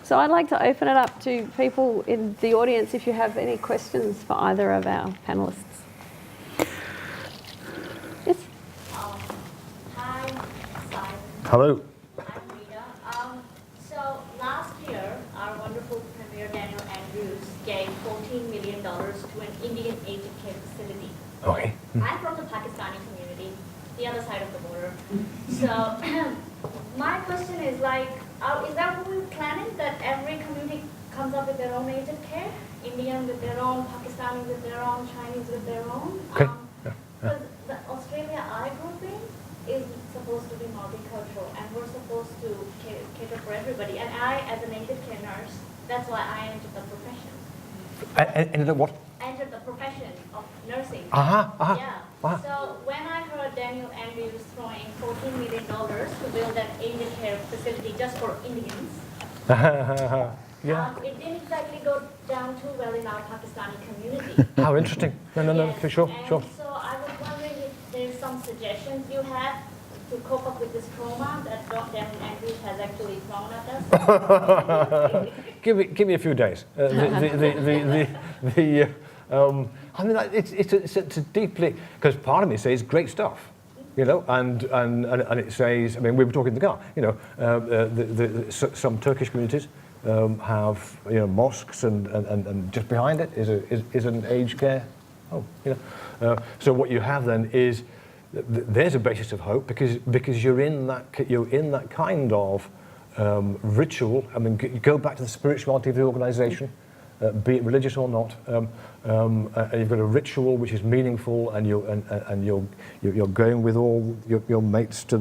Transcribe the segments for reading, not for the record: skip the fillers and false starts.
So I'd like to open it up to people in the audience if you have any questions for either of our panellists. Yes? Hi, Simon. Hello. I'm Rita. So last year, our wonderful Premier Daniel Andrews gave $14 million to an Indian aged care facility. Okay. I'm from the Pakistani community, the other side of the border. So my question is like, is that what we're planning, that every community comes up with their own aged care? Indian with their own, Pakistani with their own, Chinese with their own? Okay. Because the Australia I grew up in is supposed to be multicultural, and we're supposed to cater for everybody. And I, as an aged care nurse, that's why I entered the profession. Entered what? Entered the profession of nursing. Yeah. So when I heard Daniel Andrews throwing $14 million to build an aged care facility just for Indians, Yeah. it didn't exactly go down too well in our Pakistani community. How interesting. No, Yes, for sure, and sure. so I was wondering if there's some suggestions you have to cope up with this trauma that Daniel Andrews has actually thrown at us. Give me a few days. I mean, it's a deeply, because part of me says great stuff, you know, and it says, I mean, we were talking in the car, you know, some Turkish communities have, you know, mosques, and just behind it is an aged care home, you know. So what you have then is there's a basis of hope because you're in that kind of ritual. I mean, you go back to the spirituality of the organisation, be it religious or not. And you've got a ritual which is meaningful, and you're going with all your mates to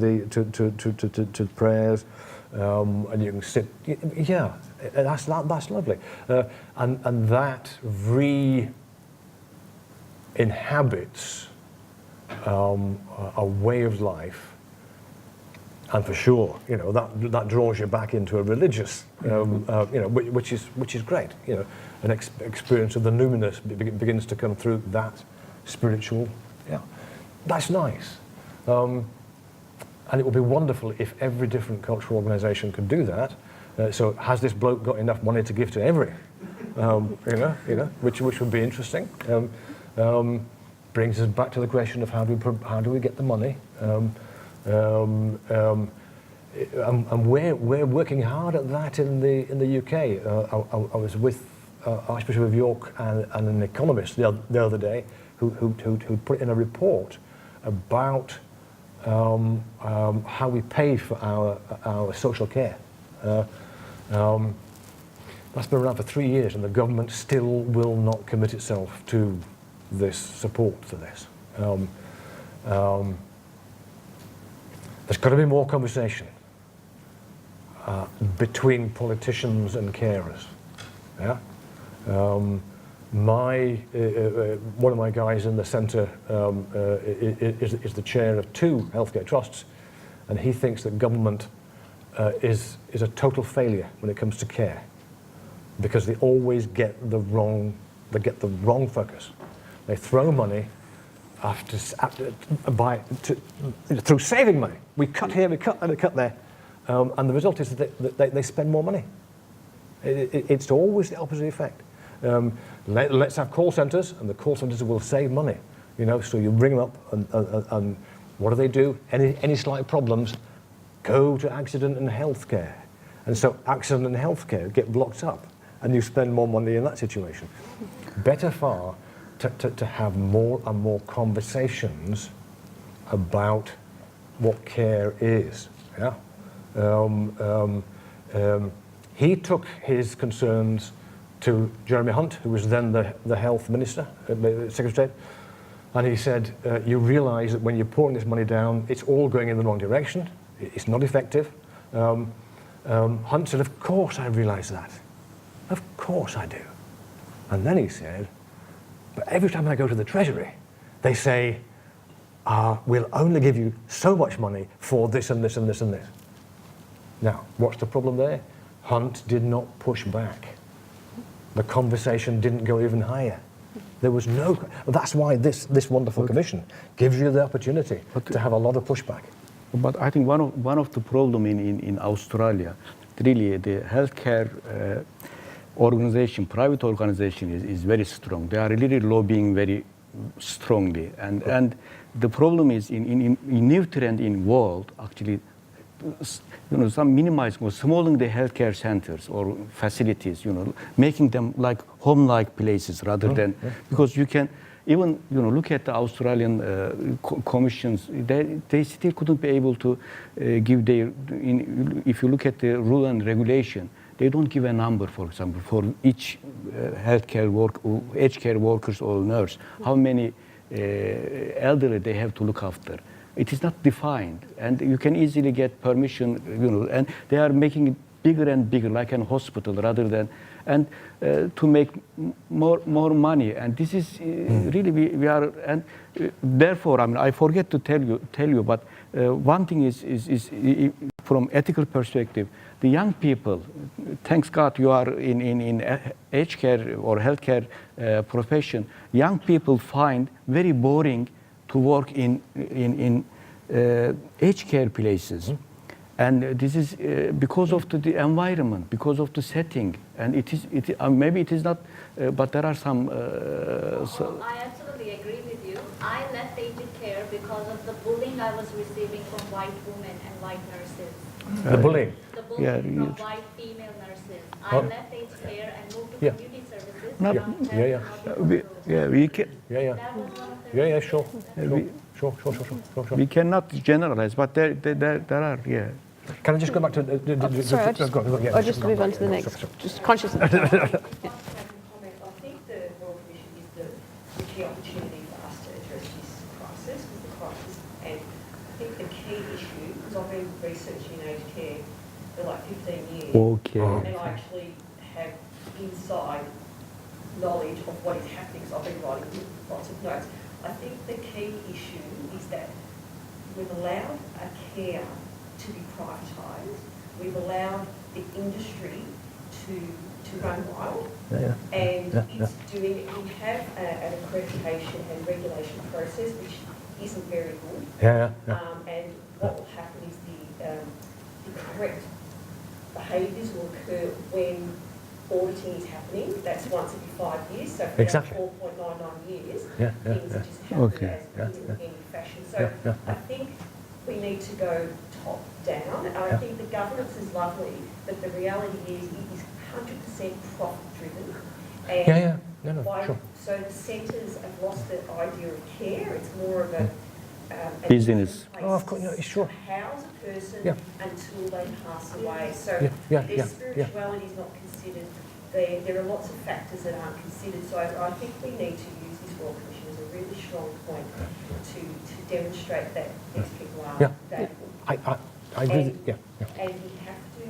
prayers, and you can sit. Yeah, that's lovely, and that re-inhabits a way of life. And for sure, you know, that draws you back into a religious, you know, which is great. You know, an experience of the numinous begins to come through that spiritual. Yeah, that's nice. And it would be wonderful if every different cultural organisation could do that. So has this bloke got enough money to give to every? You know, which would be interesting. Brings us back to the question of how do we get the money. And we're working hard at that in the UK. I was with Archbishop of York and an economist the other day who put in a report about how we pay for our social care. That's been around for 3 years, and the government still will not commit itself to this support for this. There's got to be more conversation between politicians and carers. Yeah, one of my guys in the centre is the chair of 2 healthcare trusts, and he thinks that government is a total failure when it comes to care, because they always get the wrong focus. They throw money through saving money. We cut here, we cut there, and the result is that they spend more money. It's always the opposite effect. Let's have call centres, and the call centres will save money. You know, so you ring them up, and what do? Any slight problems, go to accident and healthcare, and so accident and healthcare get blocked up, and you spend more money in that situation. Better far to have more and more conversations about what care is. Yeah, he took his concerns to Jeremy Hunt, who was then the health minister, Secretary of State, and he said, "You realise that when you're pouring this money down, it's all going in the wrong direction. It's not effective." Hunt said, "Of course I realise that. Of course I do." And then he said, "But every time I go to the Treasury, they say, we'll only give you so much money for this and this and this and this." Now, what's the problem there? Hunt did not push back. The conversation didn't go even higher. There was no. That's why this wonderful commission gives you the opportunity to have a lot of pushback. But I think one of the problem in Australia, really the healthcare organization, private organization is very strong. They are really lobbying very strongly. And the problem is in new trend in world, actually, some minimizing or smalling the healthcare centers or facilities, making them like home-like places rather than, because you can, even look at the Australian commissions, they still couldn't be able to give their, if you look at the rule and regulation, they don't give a number, for example, for each aged care workers or nurse, how many elderly they have to look after. It is not defined, and you can easily get permission, and they are making it bigger and bigger, like a hospital, rather than, and to make more money. And this is really we are, and therefore, I mean, I forget to tell you, but one thing is from ethical perspective, the young people, thanks God you are in aged care or healthcare profession, young people find very boring to work in aged care places. And this is because of the environment, because of the setting. And maybe it is not, but there are some... I absolutely agree with you. I left aged care because of the bullying I was receiving from white women and white nurses. The bullying? The bullying from white female nurses. I left aged care and moved to community services. We can... That was one of the Sure. Sure. We cannot generalize, but there are, Can I just go back to... Sorry, I'll just move on to the next. Just conscious of I think the Royal Commission is the key opportunity for us to address this crisis, and I think the key issue, because I've been researching aged care for like 15 years, Okay. and I actually have inside knowledge of what is happening, so I've been writing lots of notes. I think the key issue is that we've allowed a care to be privatised. We've allowed the industry to run wild, and it's doing. We have an accreditation and regulation process which isn't very good. And what will happen is the correct behaviours will occur when auditing is happening. That's once every 5 years, so for Exactly. 4.99 years, Yeah. things are just happening in any fashion. So I think we need to go top down. And I think the governance is lovely, but the reality is it is 100% profit driven. And Sure. so the centres have lost the idea of care. It's more of a Business. place Oh, of course, sure. to house a person Yeah. until they pass away. So their spirituality is not considered. There are lots of factors that aren't considered. So I think we need to use this Royal Commission as a really strong point to demonstrate that these people are valuable. I agree. And we have to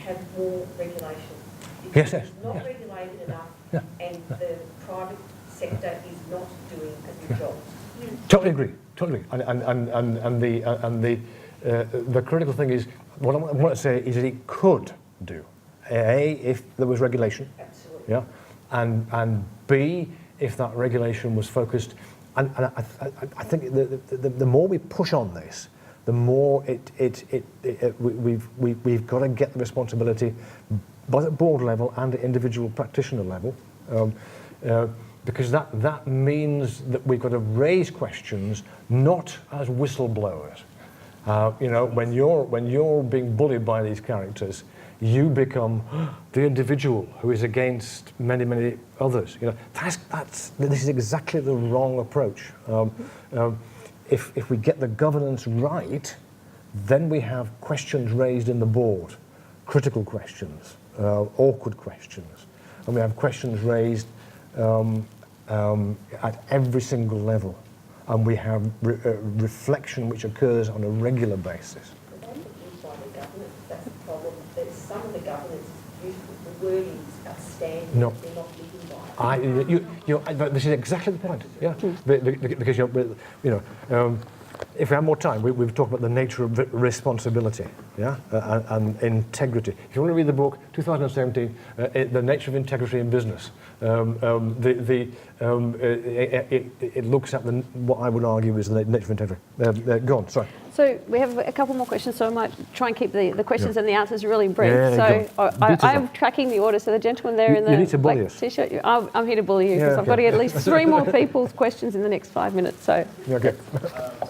have more regulation. Yes. It's not regulated enough, and the private sector is not doing a good job. Totally agree. And the critical thing is, what I want to say is that it could do. A, if there was regulation. Absolutely. Yeah. And B, if that regulation was focused. And I think the more we push on this, the more we've got to get the responsibility both at board level and at individual practitioner level. Because that means that we've got to raise questions not as whistleblowers. When you're being bullied by these characters, you become the individual who is against many others. This is exactly the wrong approach. If we get the governance right, then we have questions raised in the board, critical questions, awkward questions, and we have questions raised at every single level, and we have reflection which occurs on a regular basis. But on the inside of governance, that's the problem. That some of the governance is beautiful, the wording is outstanding, No. they're not living by it. This is exactly the point. Yeah, because if we have more time, we've talked about the nature of responsibility, and integrity. If you want to read the book, 2017, The Nature of Integrity in Business, it looks at what I would argue is the nature of integrity. Go on, sorry. So we have a couple more questions, so I might try and keep the questions and the answers really brief. Yeah, so I am tracking the order. So the gentleman there in You need the to bully black us. t-shirt, I'm here to bully you because Yeah, I've got to okay. get at least 3 more people's questions in the next 5 minutes. So Okay.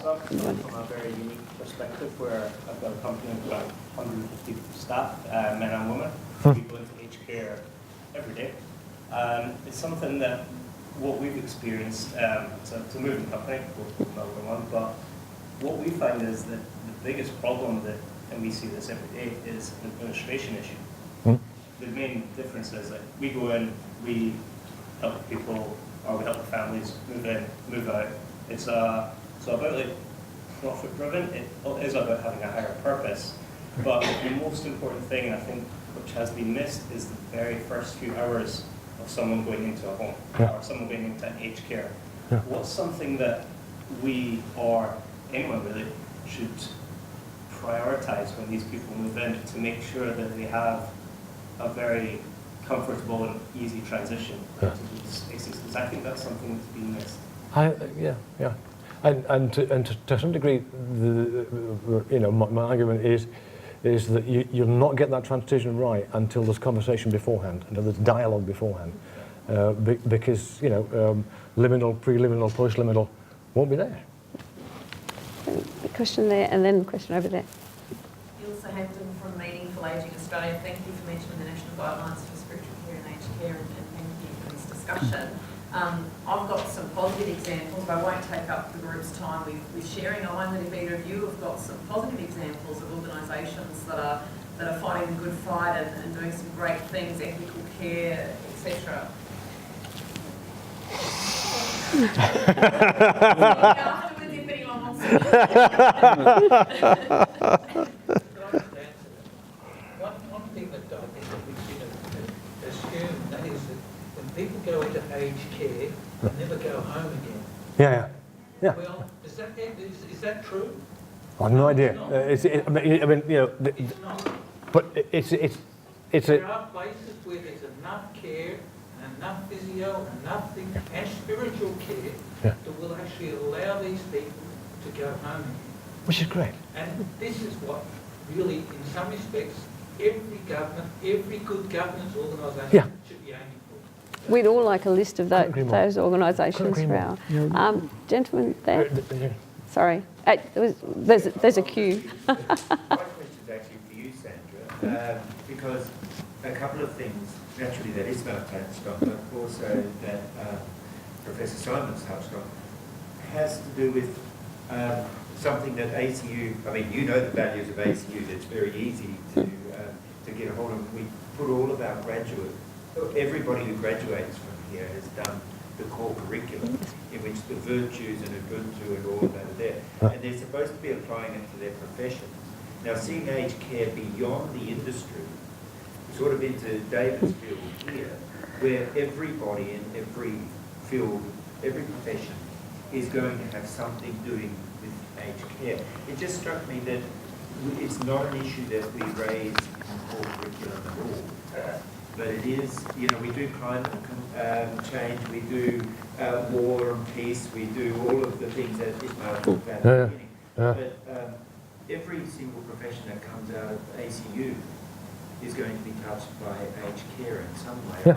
So I'm coming from a very unique perspective where I've got a company of about 150 staff, men and women, people into aged care every day. It's something that what we've experienced, it's a moving company, we'll know one, but what we find is that the biggest problem that, and we see this every day, is an administration issue. The main difference is that we go in, we help people, or we help the families move in, move out. It's about like profit driven. It is about having a higher purpose. But the most important thing, and I think which has been missed, is the very first few hours of someone going into a home or someone going into aged care. What's something that we, or anyone really, should prioritize when these people move in to make sure that they have a very comfortable and easy transition to these spaces? Because I think that's something that's been missed. Yeah. And to some degree, my argument is that you'll not get that transition right until there's conversation beforehand, until there's dialogue beforehand, because liminal, preliminal, postliminal won't be there. the question there and then the question over there. Ilse Hampton from Meaningful Ageing Australia. Thank you for mentioning the National Guidelines for Spiritual Care and Aged Care, and thank you for this discussion. I've got some positive examples, but I won't take up the group's time with sharing. I wonder if either of you have got some positive examples of organisations that are fighting the good fight and doing some great things, ethical care, etc. Afterwards, if anyone wants to. One thing that I think that we should assume, that is that when people go into aged care, they never go home again. Yeah. Well, is that true? I have no idea. Not. It's It's not. but it's There a. are places where there's enough care, enough physio, enough things, and spiritual care that will actually allow these people to go home again. Which is great. And this is what really, in some respects, every government, every good governance organisation should be aiming for. We'd all like a list of those organisations agree for more. our gentleman there. Sorry, there's a queue. My question's actually for you, Sandra, because a couple of things, naturally that Ismail touched on, but also that Professor Simon's touched on, has to do with something that ACU, I mean, you know the values of ACU, that's very easy to get a hold of. We put all of our everybody who graduates from here has done the core curriculum, in which the virtues and Ubuntu and all of that are there. And they're supposed to be applying it to their profession. Now, seeing aged care beyond the industry, sort of into David's field here, where everybody in every field, every profession, is going to have something doing with aged care. It just struck me that it's not an issue that we raise in core curriculum at all. But it is, we do climate change, we do war and peace, we do all of the things that Ismail talked about at the beginning. But every single profession that comes out of ACU is going to be touched by aged care in some way.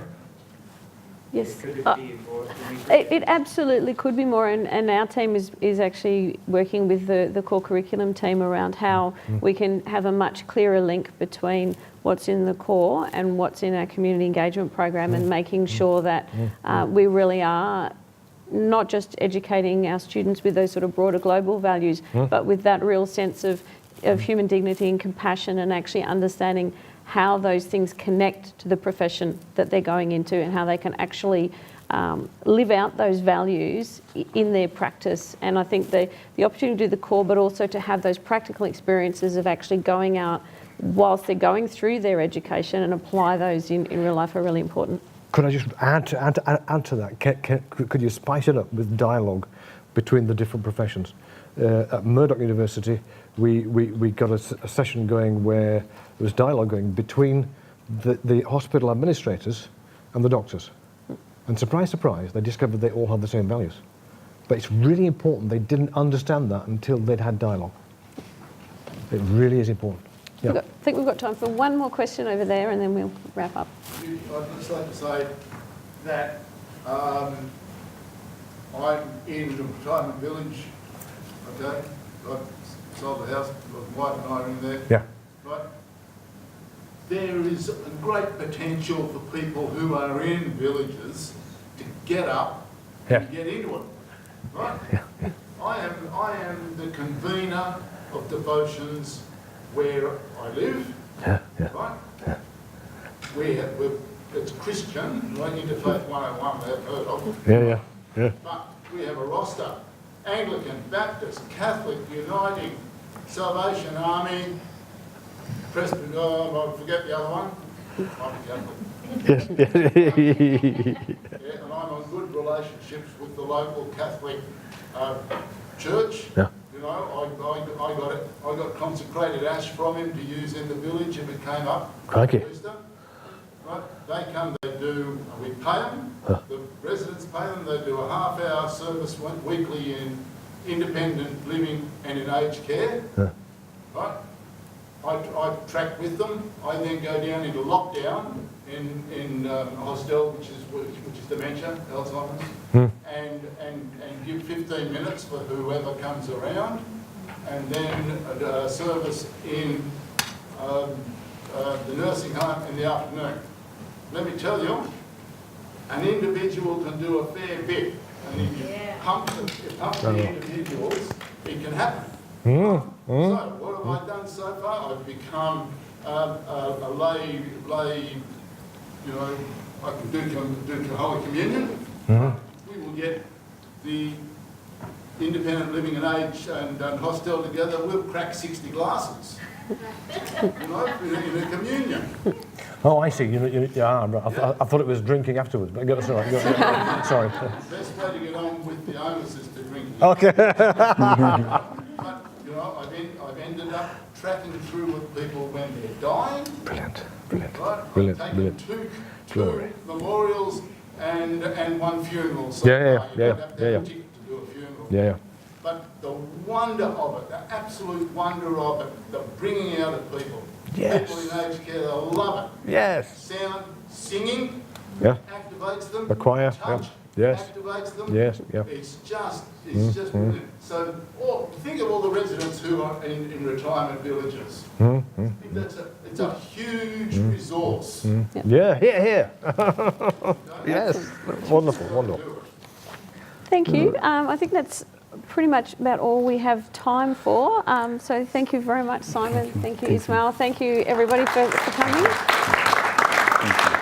Yes. Could it be more? It absolutely could be more, and our team is actually working with the core curriculum team around how we can have a much clearer link between what's in the core and what's in our community engagement program, and making sure that we really are not just educating our students with those sort of broader global values, but with that real sense of human dignity and compassion, and actually understanding how those things connect to the profession that they're going into, and how they can actually live out those values in their practice. And I think the opportunity to do the core, but also to have those practical experiences of actually going out whilst they're going through their education and apply those in real life are really important. Could I just add to that? Could you spice it up with dialogue between the different professions? At Murdoch University, we got a session going where there was dialogue going between the hospital administrators and the doctors. And surprise, surprise, they discovered they all had the same values. But it's really important they didn't understand that until they'd had dialogue. It really is important. Yeah. I think we've got time for one more question over there, and then we'll wrap up. I'd just like to say that I'm in a retirement village, okay? I've sold the house, my wife and I are in there. Yeah. Right? There is a great potential for people who are in villages to get up and get into it, right? Yeah. I am the convener of devotions where I live, Yeah. Yeah. right? Yeah. It's Christian, like Interfaith 101 they've heard of. Yeah. Yeah. But we have a roster: Anglican, Baptist, Catholic, Uniting, Salvation Army, Presbyterian, I forget the other one. I'm Catholic. Yes. Yeah, and I'm on good relationships with the local Catholic church. Yeah. You know, I got consecrated ash from him to use in the village if it came up. Crikey. Easter. Right? They come, they do, we pay them, the residents pay them, they do a half-hour service weekly in independent living and in aged care. Right? I track with them. I then go down into lockdown in a hostel, which is dementia, Alzheimer's, and give 15 minutes for whoever comes around, and then a service in the nursing home in the afternoon. Let me tell you, an individual can do a fair bit, and if you pump the individuals, it can happen. So, what have I done so far? I've become a lay, you know, I can do Holy Communion. We will get the independent living and age and hostel together. We'll crack 60 glasses, you know, in a communion. Oh, I see. I thought it was drinking afterwards. But sorry. Sorry. The best way to get on with the owners is to drink. Okay. But, you know, I've ended up tracking through with people when they're dying. Brilliant. Right? Brilliant. I've taken two memorials and one funeral. So Yeah. you don't have to have a ticket to do a funeral. Yeah. But the wonder of it, the absolute wonder of it, the bringing out of people. Yes. People in aged care, they love it. Yes. Sound, singing, Yeah. activates them. The choir, Touch, yes. activates them. Yes. Yeah. It's just brilliant. So think of all the residents who are in retirement villages. I think it's a huge resource. Yeah. Here. Yes. Wonderful. Thank you. I think that's pretty much about all we have time for. So thank you very much, Simon. Thank you, Ismail. Thank you, everybody, for coming. Thank you.